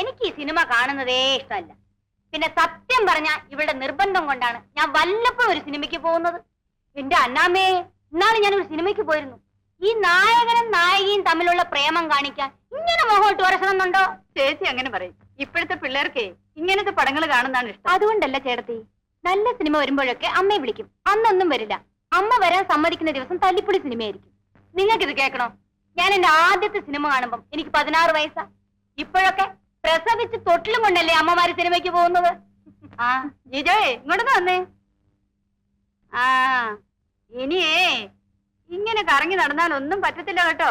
എനിക്ക് ഈ സിനിമ കാണുന്നതേ ഇഷ്ടമല്ല. പിന്നെ സത്യം പറഞ്ഞ ഇവളുടെ നിർബന്ധം കൊണ്ടാണ് ഞാൻ വല്ലപ്പോഴും ഒരു സിനിമയ്ക്ക് പോകുന്നത്. എന്റെ അന്നാമ്മേ, ഇന്നാള് ഞാനൊരു സിനിമയ്ക്ക് പോയിരുന്നു. ഈ നായകനും നായികയും തമ്മിലുള്ള പ്രേമം കാണിക്കാൻ ഇങ്ങനെ മുഖോട്ട് വരണമെന്നുണ്ടോ? ചേച്ചി അങ്ങനെ പറയും. ഇപ്പോഴത്തെ പിള്ളേർക്ക് ഇങ്ങനത്തെ പടങ്ങൾ കാണുന്നതാണ് ഇഷ്ടം. അതുകൊണ്ടല്ല ചേട്ടത്തി, നല്ല സിനിമ വരുമ്പോഴൊക്കെ അമ്മയെ വിളിക്കും. അന്നൊന്നും വരില്ല. അമ്മ വരാൻ സമ്മതിക്കുന്ന ദിവസം തല്ലിപ്പൊളി സിനിമയായിരിക്കും. നിങ്ങൾക്കിത് കേൾക്കണോ? ഞാൻ എന്റെ ആദ്യത്തെ സിനിമ കാണുമ്പം എനിക്ക് 16 വയസ്സാ. ഇപ്പോഴൊക്കെ പ്രസവിച്ച് തൊട്ടിലും കൊണ്ടല്ലേ അമ്മമാര് സിനിമയ്ക്ക് പോകുന്നത്. ആ ജിജോയെ, ഇങ്ങോട്ടൊന്ന് വന്നേ. ആ ഇനിയേ ഇങ്ങനെ കറങ്ങി നടന്നാൽ ഒന്നും പറ്റത്തില്ല കേട്ടോ.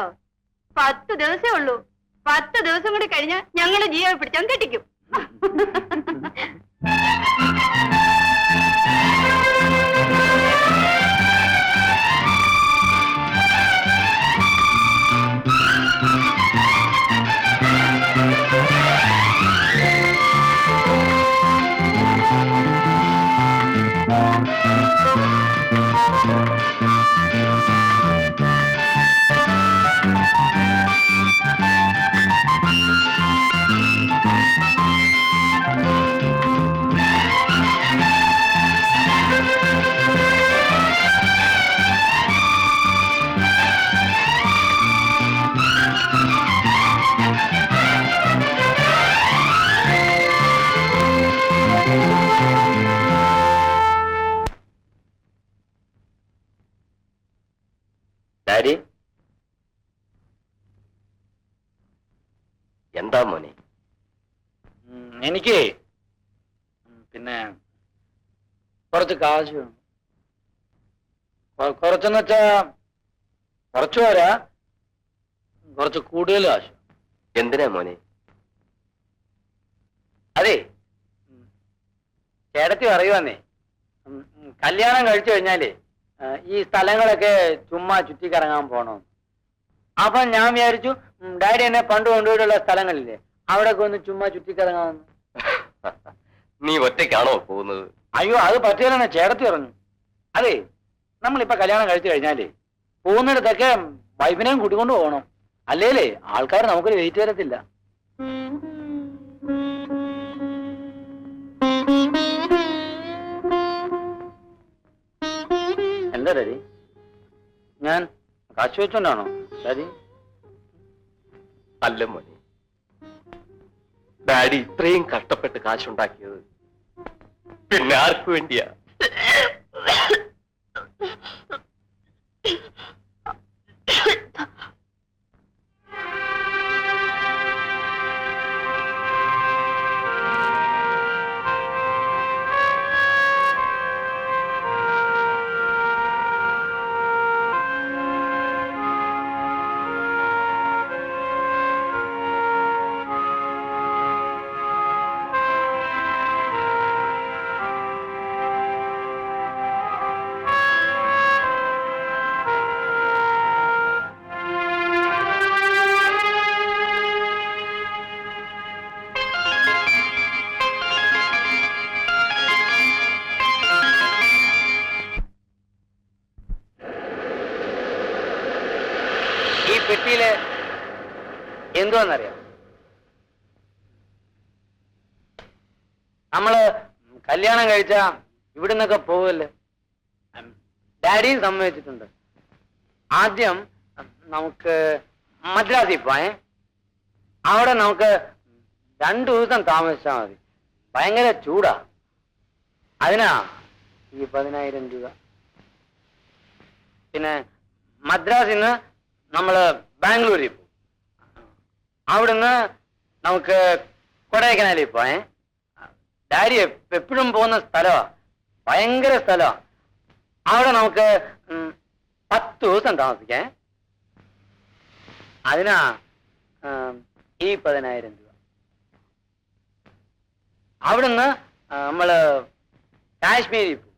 10 ദിവസമേ ഉള്ളൂ. 10 ദിവസം കൂടി കഴിഞ്ഞാൽ ഞങ്ങള് ജിയോയെ പിടിച്ചാൽ കെട്ടിക്കും. എന്താ മോനെ? എനിക്ക് പിന്നെ കുറച്ച് കാശ് വേണം. കുറച്ചെന്ന് വെച്ചാ കുറച്ചു പോരാ, കുറച്ച് കൂടുതൽ കാശ്. എന്തിനാ മോനെ? അതെ, ചേട്ടത്തി പറയുവന്നേ, കല്യാണം കഴിച്ചു കഴിഞ്ഞാലേ ഈ സ്ഥലങ്ങളൊക്കെ ചുമ്മാ ചുറ്റിക്കറങ്ങാൻ പോണമെന്ന്. അപ്പൊ ഞാൻ വിചാരിച്ചു ഡാഡി എന്നെ പണ്ട് കൊണ്ടുപോയിട്ടുള്ള സ്ഥലങ്ങളില്ലേ, അവിടെയൊക്കെ ഒന്ന് ചുമ്മാ ചുറ്റിക്കറങ്ങാമെന്ന്. നീ ഒറ്റയ്ക്കാണോ പോകുന്നത്? അയ്യോ, അത് പറ്റില്ലെന്ന് ചേട്ടത്തി പറഞ്ഞു. അതെ, നമ്മളിപ്പൊ കല്യാണം കഴിച്ചു കഴിഞ്ഞാലേ പോകുന്നിടത്തൊക്കെ വൈഫിനെയും കൂട്ടിക്കൊണ്ട് പോകണം. അല്ലേലേ ആൾക്കാർ നമുക്കൊരു വെയിറ്റ് തരത്തില്ല. എന്താ ഡാഡി, ഞാൻ കാശ് വെച്ചോണ്ടാണോ ഡാഡി? അല്ല മോനെ, ഡാഡി ഇത്രയും കഷ്ടപ്പെട്ട് കാശുണ്ടാക്കിയത് പിന്നെ ആർക്കു വേണ്ടിയാ? ഈ പെട്ടിയില് എന്തുവാന്നറിയാം? നമ്മള് കല്യാണം കഴിച്ച ഇവിടുന്നൊക്കെ പോവല്ലേ, ഡാഡിയും സമ്മതിച്ചിട്ടുണ്ട്. ആദ്യം നമുക്ക് മദ്രാസിൽ പോയേ, അവിടെ നമുക്ക് 2 ദിവസം താമസിച്ചാൽ മതി. ഭയങ്കര ചൂടാ. അതിനാ ഈ 10,000 രൂപ. പിന്നെ മദ്രാസിൽ നിന്ന് നമ്മള് ബാംഗ്ലൂരിൽ പോകും. അവിടുന്ന് നമുക്ക് കൊടൈക്കനാലിൽ പോയേ. ഡാഡി എപ്പോഴും പോകുന്ന സ്ഥലമാ, ഭയങ്കര സ്ഥലമാ. അവിടെ നമുക്ക് 10 ദിവസം താമസിക്കാം. അതിനാ ഈ 10,000 രൂപ. അവിടുന്ന് നമ്മള് കാശ്മീരിൽ പോകും.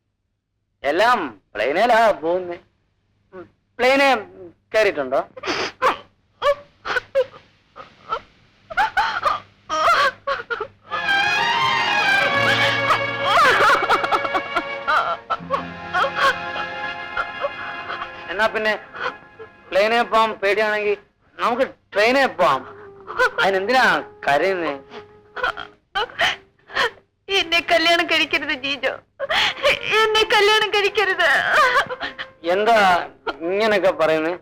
എല്ലാം പ്ലെയിനിലാ പോകുന്നേ. പ്ലെയിന് കയറിയിട്ടുണ്ടോ? എന്നാ പിന്നെ പ്ലെയിനെ പോവാൻ പേടിയാണെങ്കിൽ നമുക്ക് ട്രെയിനെ പോവാം. അതിനെന്തിനാ കരയുന്നേ? എന്നെ കല്യാണം കഴിക്കരുത് ജീജോ, എന്നെ കല്യാണം കഴിക്കരുത്. എന്താ ഇങ്ങനൊക്കെ പറയുന്നേ?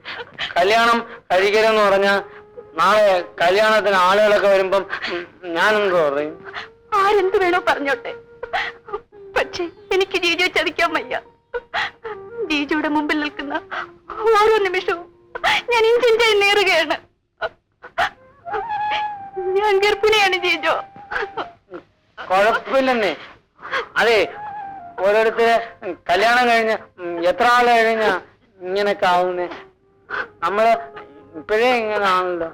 കല്യാണം കഴിക്കരുതെന്ന് പറഞ്ഞാ നാളെ കല്യാണത്തിന് ആളുകളൊക്കെ വരുമ്പം ഞാനെന്തോ പറയും? ആരെന്ത് വേണോ പറഞ്ഞോട്ടെ, പക്ഷെ എനിക്ക് ജീജോ ചതിക്കാൻ വയ്യ. ജീജോയുടെ മുമ്പിൽ നിൽക്കുന്ന ഓരോ നിമിഷവും ഞാൻ ഇഞ്ചിഞ്ചായി നേറുകയാണ്. ഞാൻ ഗർഭിണിയാണ് ജീജോ. കുഴപ്പമില്ലെന്നേ. അതെ, ഓരോരുത്തര് കല്യാണം കഴിഞ്ഞ് എത്ര ആള് കഴിഞ്ഞ ഇങ്ങനൊക്കെ ആവുന്നേ? നമ്മള് ഇപ്പോഴേ ഇങ്ങനെ ആണല്ലോ.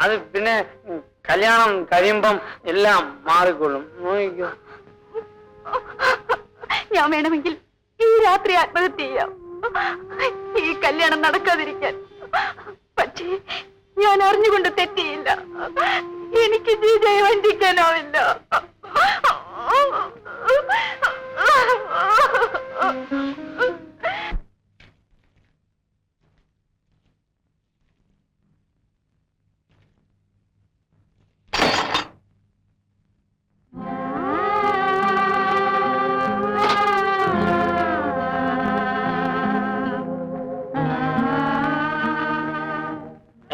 അത് പിന്നെ കല്യാണം കഴിയുമ്പം എല്ലാം മാറിക്കൊള്ളും. നോക്കിക്കോ. ഞാൻ വേണമെങ്കിൽ ഈ രാത്രി ആത്മഹത്യ ചെയ്യാം, ഈ കല്യാണം നടക്കാതിരിക്കാൻ. പക്ഷേ ഞാൻ അറിഞ്ഞുകൊണ്ട് തെറ്റിയില്ല. എനിക്ക് ജീജയെ വഞ്ചിക്കാനാവില്ല.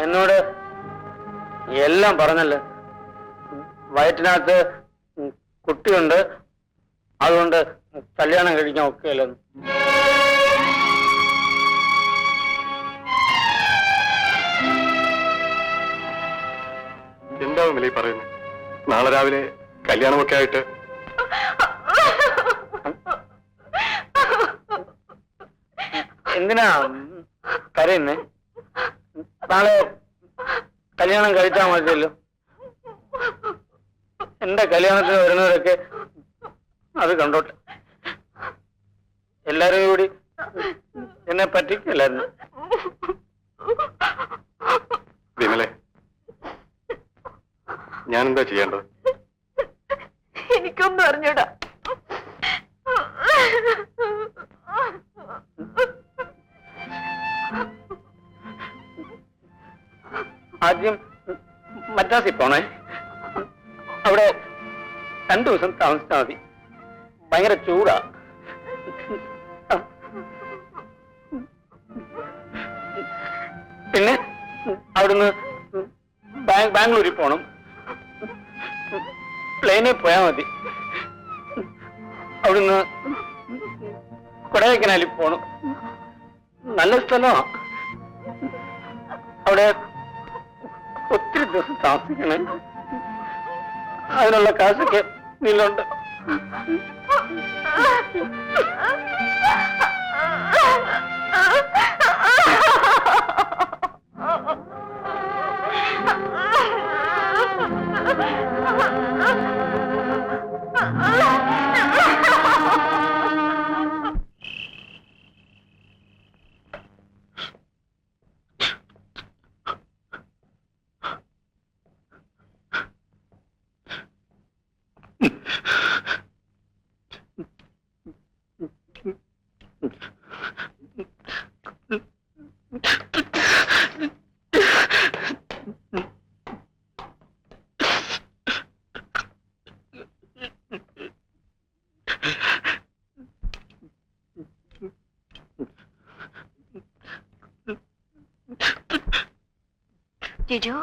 എന്നോട് എല്ലാം പറഞ്ഞല്ലോ. വയറ്റിനകത്ത് കുട്ടിയുണ്ട്, അതുകൊണ്ട് കല്യാണം കഴിക്കാൻ ഒക്കെയല്ലെന്ന്. എന്താവും വിലി പറയുന്നത്? നാളെ രാവിലെ കല്യാണമൊക്കെ ആയിട്ട് എന്തിനാ കരയുന്നേ? നാളെ കല്യാണം കഴിച്ചാൽ മതിയല്ലോ. എന്റെ കല്യാണത്തിന് വരുന്നവരൊക്കെ അത് കണ്ടോട്ടെ. എല്ലാരും കൂടി എന്നെ പറ്റിക്കല്ലായിരുന്നു. വിമലെ, ഞാനെന്താ ചെയ്യേണ്ടത്? എനിക്കൊന്നും അറിഞ്ഞൂടാ. ആദ്യം മദ്രാസിൽ പോണേ. അവിടെ 2 ദിവസം താമസിച്ചാൽ മതി. ഭയങ്കര ചൂടാ. പിന്നെ അവിടുന്ന് ബാംഗ്ലൂരിൽ പോണം. പ്ലെയിനിൽ പോയാൽ മതി. അവിടുന്ന് കൊടൈക്കനാലിൽ പോണം. നല്ല സ്ഥലമാ. അവിടെ ഒത്തിരി ദിവസം താമസിക്കണേ. അതിനുള്ള കാശൊക്കെ നീലുണ്ട്. ജിജു,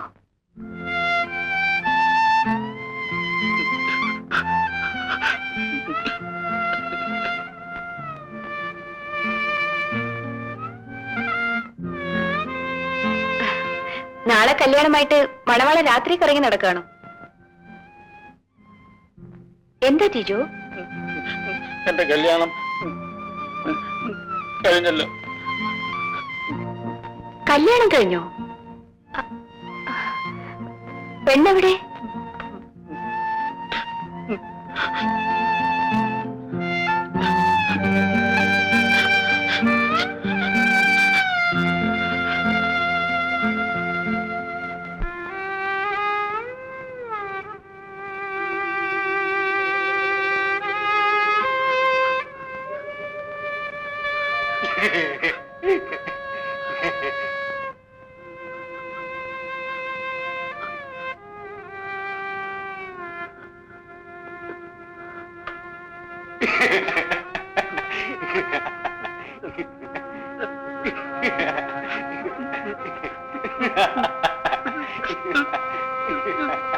നാളെ കല്യാണമായിട്ട് മണവാള രാത്രി കറങ്ങി നടക്കാണോ? എന്താ ജിജു? എന്റെ കല്യാണം കഴിഞ്ഞല്ലോ. കല്യാണം കഴിഞ്ഞോ? പെണ്ണെവിടെ? Ha ha ha.